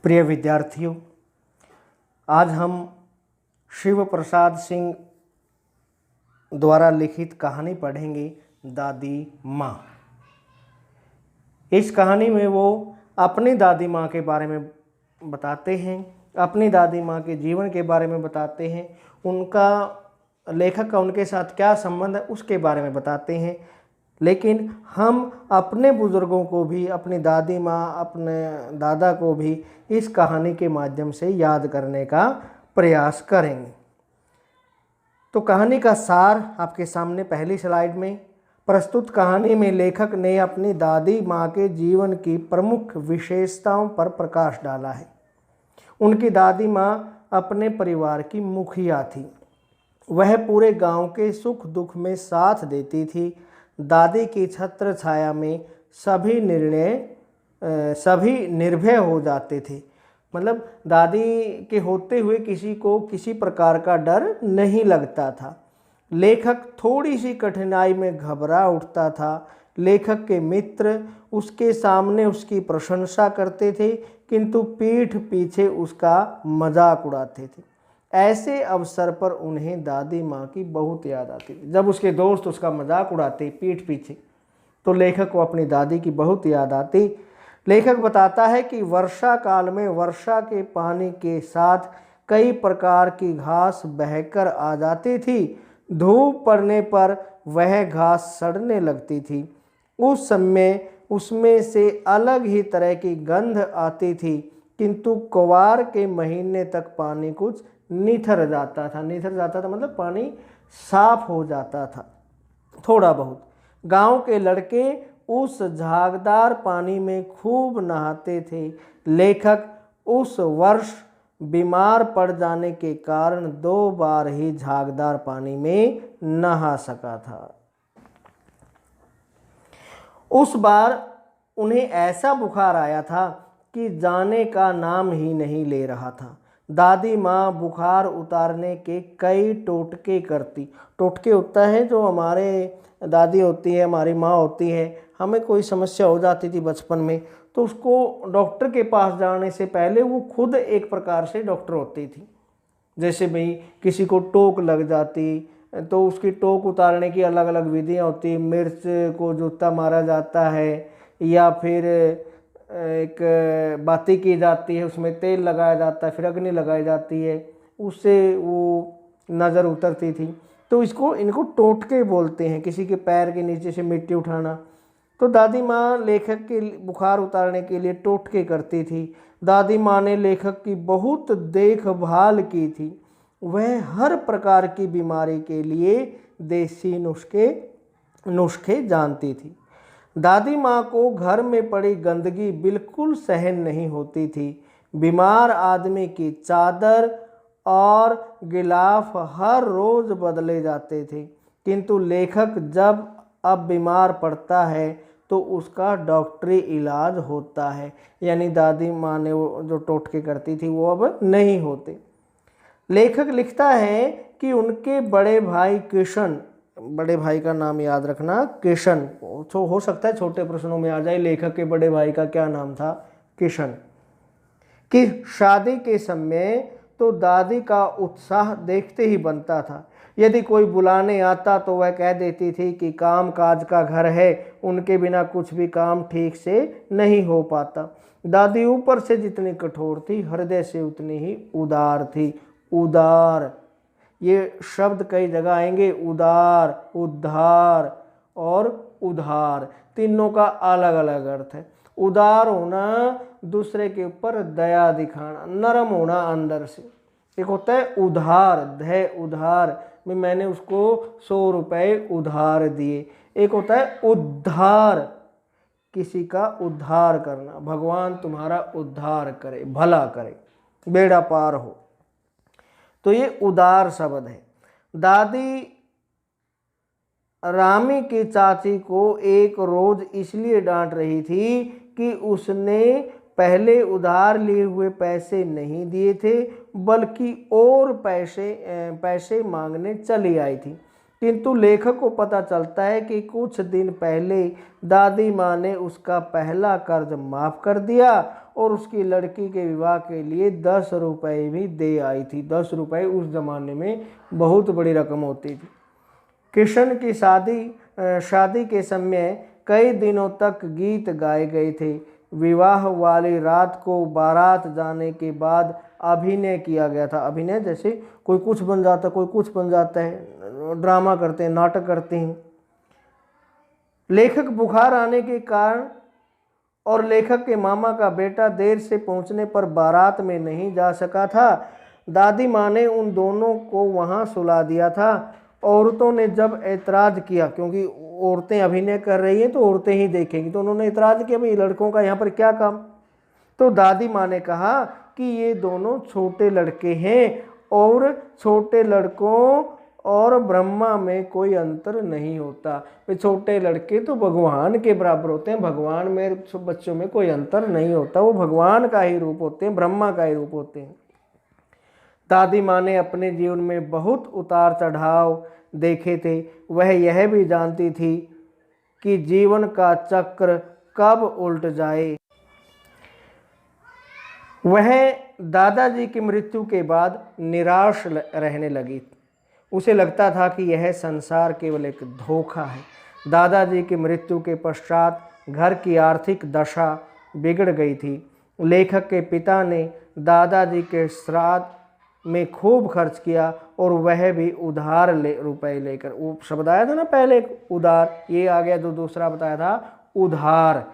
प्रिय विद्यार्थियों, आज हम शिव प्रसाद सिंह द्वारा लिखित कहानी पढ़ेंगे दादी माँ। इस कहानी में वो अपनी दादी माँ के बारे में बताते हैं, अपनी दादी माँ के जीवन के बारे में बताते हैं, उनका लेखक का उनके साथ क्या संबंध है उसके बारे में बताते हैं। लेकिन हम अपने बुज़ुर्गों को भी, अपनी दादी माँ, अपने दादा को भी इस कहानी के माध्यम से याद करने का प्रयास करेंगे। तो कहानी का सार आपके सामने पहली स्लाइड में प्रस्तुत कहानी में लेखक ने अपनी दादी माँ के जीवन की प्रमुख विशेषताओं पर प्रकाश डाला है। उनकी दादी माँ अपने परिवार की मुखिया थी। वह पूरे गांव के सुख दुख में साथ देती थी। दादी की छत्र छाया में सभी निर्भय हो जाते थे। मतलब दादी के होते हुए किसी को किसी प्रकार का डर नहीं लगता था। लेखक थोड़ी सी कठिनाई में घबरा उठता था। लेखक के मित्र उसके सामने उसकी प्रशंसा करते थे, किंतु पीठ पीछे उसका मजाक उड़ाते थे। ऐसे अवसर पर उन्हें दादी माँ की बहुत याद आती थी। जब उसके दोस्त उसका मजाक उड़ाते पीठ पीछे, तो लेखक को अपनी दादी की बहुत याद आती। लेखक बताता है कि वर्षा काल में वर्षा के पानी के साथ कई प्रकार की घास बहकर आ जाती थी। धूप पड़ने पर वह घास सड़ने लगती थी। उस समय उसमें से अलग ही तरह की गंध आती थी, किंतु क्वार के महीने तक पानी कुछ निथर जाता था। निथर जाता था मतलब पानी साफ हो जाता था थोड़ा बहुत। गांव के लड़के उस झागदार पानी में खूब नहाते थे। लेखक उस वर्ष बीमार पड़ जाने के कारण 2 बार ही झागदार पानी में नहा सका था। उस बार उन्हें ऐसा बुखार आया था कि जाने का नाम ही नहीं ले रहा था। दादी माँ बुखार उतारने के कई टोटके करती। टोटके होता है जो हमारे दादी होती है, हमारी माँ होती है, हमें कोई समस्या हो जाती थी बचपन में, तो उसको डॉक्टर के पास जाने से पहले वो खुद एक प्रकार से डॉक्टर होती थी। जैसे भाई किसी को टोक लग जाती तो उसकी टोक उतारने की अलग अलग विधियाँ होती। मिर्च को जूता मारा जाता है, या फिर एक बाती की जाती है, उसमें तेल लगाया जाता है, फिर अग्नि लगाई जाती है, उससे वो नज़र उतरती थी। तो इनको टोटके बोलते हैं। किसी के पैर के नीचे से मिट्टी उठाना। तो दादी माँ लेखक के बुखार उतारने के लिए टोटके करती थी। दादी माँ ने लेखक की बहुत देखभाल की थी। वह हर प्रकार की बीमारी के लिए देसी नुस्खे जानती थी। दादी माँ को घर में पड़ी गंदगी बिल्कुल सहन नहीं होती थी। बीमार आदमी की चादर और गिलाफ हर रोज बदले जाते थे, किंतु लेखक जब अब बीमार पड़ता है तो उसका डॉक्टरी इलाज होता है। यानी दादी माँ ने वो जो टोटके करती थी वो अब नहीं होते। लेखक लिखता है कि उनके बड़े भाई किशन, बड़े भाई का नाम याद रखना किशन, तो हो सकता है छोटे प्रश्नों में आ जाए लेखक के बड़े भाई का क्या नाम था, किशन, कि शादी के समय तो दादी का उत्साह देखते ही बनता था। यदि कोई बुलाने आता तो वह कह देती थी कि काम काज का घर है, उनके बिना कुछ भी काम ठीक से नहीं हो पाता। दादी ऊपर से जितनी कठोर थी, हृदय से उतनी ही उदार थी। उदार, ये शब्द कई जगह आएंगे। उदार, उद्धार और उधार, तीनों का अलग अलग अर्थ है। उदार होना, दूसरे के ऊपर दया दिखाना, नरम होना अंदर से। एक होता है उधार, धय उधार में मैंने उसको 100 रुपए उधार दिए। एक होता है उद्धार, किसी का उद्धार करना, भगवान तुम्हारा उद्धार करे, भला करे, बेड़ा पार हो, तो ये उदार शब्द है। दादी रामी की चाची को एक रोज इसलिए डांट रही थी कि उसने पहले उधार लिए हुए पैसे नहीं दिए थे, बल्कि और पैसे मांगने चली आई थी। किंतु लेखक को पता चलता है कि कुछ दिन पहले दादी माँ ने उसका पहला कर्ज माफ कर दिया और उसकी लड़की के विवाह के लिए 10 रुपये भी दे आई थी। 10 रुपये उस ज़माने में बहुत बड़ी रकम होती थी। किशन की शादी के समय कई दिनों तक गीत गाए गए थे। विवाह वाली रात को बारात जाने के बाद अभिनय किया गया था। अभिनय जैसे कोई कुछ बन जाता, कोई कुछ बन जाता है, ड्रामा करते हैं, नाटक करते हैं। लेखक बुखार आने के कारण और लेखक के मामा का बेटा देर से पहुंचने पर बारात में नहीं जा सका था। दादी माँ ने उन दोनों को वहां सुला दिया था। औरतों ने जब ऐतराज़ किया, क्योंकि औरतें अभिनय कर रही हैं तो औरतें ही देखेंगी, तो उन्होंने ऐतराज़ किया, भाई लड़कों का यहाँ पर क्या काम। तो दादी माँ ने कहा कि ये दोनों छोटे लड़के हैं और छोटे लड़कों और ब्रह्मा में कोई अंतर नहीं होता। वे छोटे लड़के तो भगवान के बराबर होते हैं, भगवान में बच्चों में कोई अंतर नहीं होता, वो भगवान का ही रूप होते हैं, ब्रह्मा का ही रूप होते हैं। दादी माँ ने अपने जीवन में बहुत उतार चढ़ाव देखे थे। वह यह भी जानती थी कि जीवन का चक्र कब उल्ट जाए। वह दादाजी की मृत्यु के बाद निराश रहने लगी। उसे लगता था कि यह संसार केवल एक धोखा है। दादाजी की मृत्यु के पश्चात घर की आर्थिक दशा बिगड़ गई थी। लेखक के पिता ने दादाजी के श्राद्ध में खूब खर्च किया और वह भी उधार रुपए लेकर। वो शब्द आया था ना पहले, उधार, ये आ गया जो दूसरा बताया था, उधार।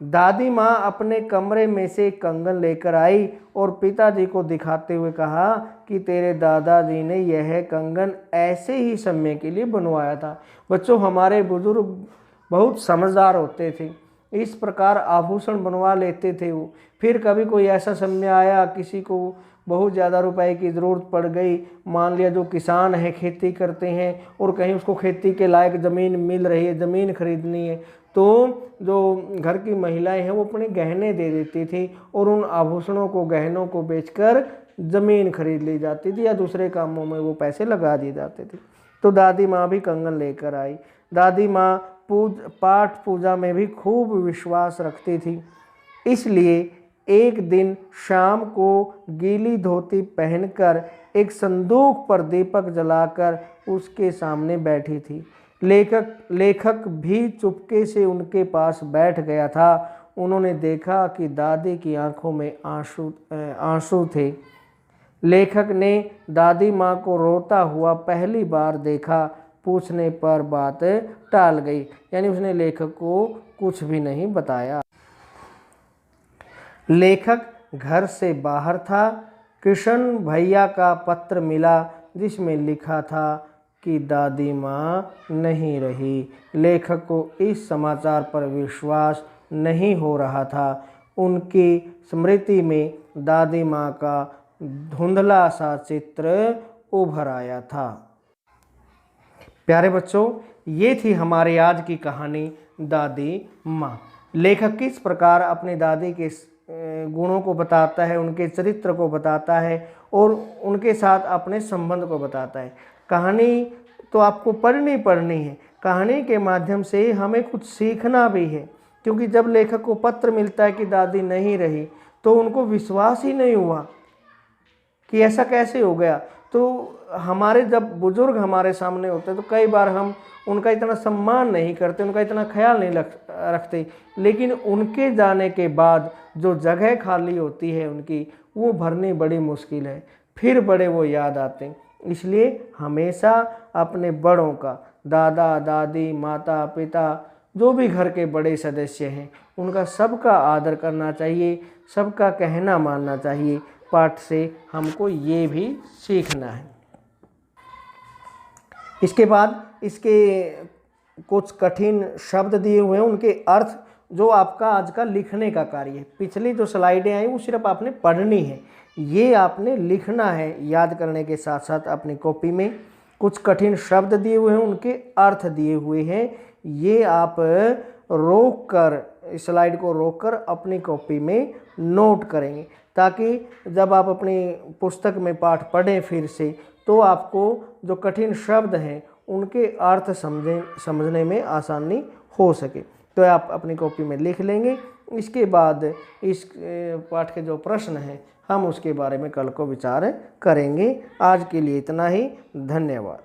दादी माँ अपने कमरे में से कंगन लेकर आई और पिताजी को दिखाते हुए कहा कि तेरे दादाजी ने यह कंगन ऐसे ही समय के लिए बनवाया था। बच्चों, हमारे बुजुर्ग बहुत समझदार होते थे, इस प्रकार आभूषण बनवा लेते थे वो। फिर कभी कोई ऐसा समय आया, किसी को बहुत ज़्यादा रुपए की ज़रूरत पड़ गई, मान लिया जो किसान है, खेती करते हैं और कहीं उसको खेती के लायक ज़मीन मिल रही है, ज़मीन खरीदनी है, तो जो घर की महिलाएं हैं वो अपने गहने दे देती थी और उन आभूषणों को, गहनों को बेचकर ज़मीन खरीद ली जाती थी या दूसरे कामों में वो पैसे लगा दिए जाते थे। तो दादी माँ भी कंगन लेकर आई। दादी माँ पाठ पूजा में भी खूब विश्वास रखती थी, इसलिए एक दिन शाम को गीली धोती पहनकर एक संदूक पर दीपक जलाकर उसके सामने बैठी थी। लेखक भी चुपके से उनके पास बैठ गया था। उन्होंने देखा कि दादी की आंखों में आंसू थे। लेखक ने दादी माँ को रोता हुआ पहली बार देखा। पूछने पर बात टाल गई, यानी उसने लेखक को कुछ भी नहीं बताया। लेखक घर से बाहर था। किशन भैया का पत्र मिला जिसमें लिखा था कि दादी माँ नहीं रही। लेखक को इस समाचार पर विश्वास नहीं हो रहा था। उनकी स्मृति में दादी माँ का धुंधला सा चित्र उभर आया था। प्यारे बच्चों, ये थी हमारी आज की कहानी दादी माँ। लेखक किस प्रकार अपनी दादी के गुणों को बताता है, उनके चरित्र को बताता है और उनके साथ अपने संबंध को बताता है। कहानी तो आपको पढ़नी है, कहानी के माध्यम से हमें कुछ सीखना भी है, क्योंकि जब लेखक को पत्र मिलता है कि दादी नहीं रही तो उनको विश्वास ही नहीं हुआ कि ऐसा कैसे हो गया। तो हमारे जब बुजुर्ग हमारे सामने होते हैं तो कई बार हम उनका इतना सम्मान नहीं करते, उनका इतना ख्याल नहीं रखते, लेकिन उनके जाने के बाद जो जगह खाली होती है उनकी, वो भरनी बड़ी मुश्किल है, फिर बड़े वो याद आते हैं। इसलिए हमेशा अपने बड़ों का, दादा दादी, माता पिता, जो भी घर के बड़े सदस्य हैं, उनका सबका आदर करना चाहिए, सबका कहना मानना चाहिए। पाठ से हमको ये भी सीखना है। इसके बाद इसके कुछ कठिन शब्द दिए हुए हैं, उनके अर्थ जो आपका आज का लिखने का कार्य है। पिछली जो स्लाइडें आई वो सिर्फ आपने पढ़नी है, ये आपने लिखना है। याद करने के साथ साथ अपनी कॉपी में कुछ कठिन शब्द दिए हुए हैं, उनके अर्थ दिए हुए हैं। ये आप रोक कर, स्लाइड को रोक कर अपनी कॉपी में नोट करेंगे, ताकि जब आप अपनी पुस्तक में पाठ पढ़ें फिर से, तो आपको जो कठिन शब्द हैं उनके अर्थ समझने में आसानी हो सके। तो आप अपनी कॉपी में लिख लेंगे इसके बाद इस पाठ के जो प्रश्न हैं हम उसके बारे में कल को विचार करेंगे। आज के लिए इतना ही, धन्यवाद।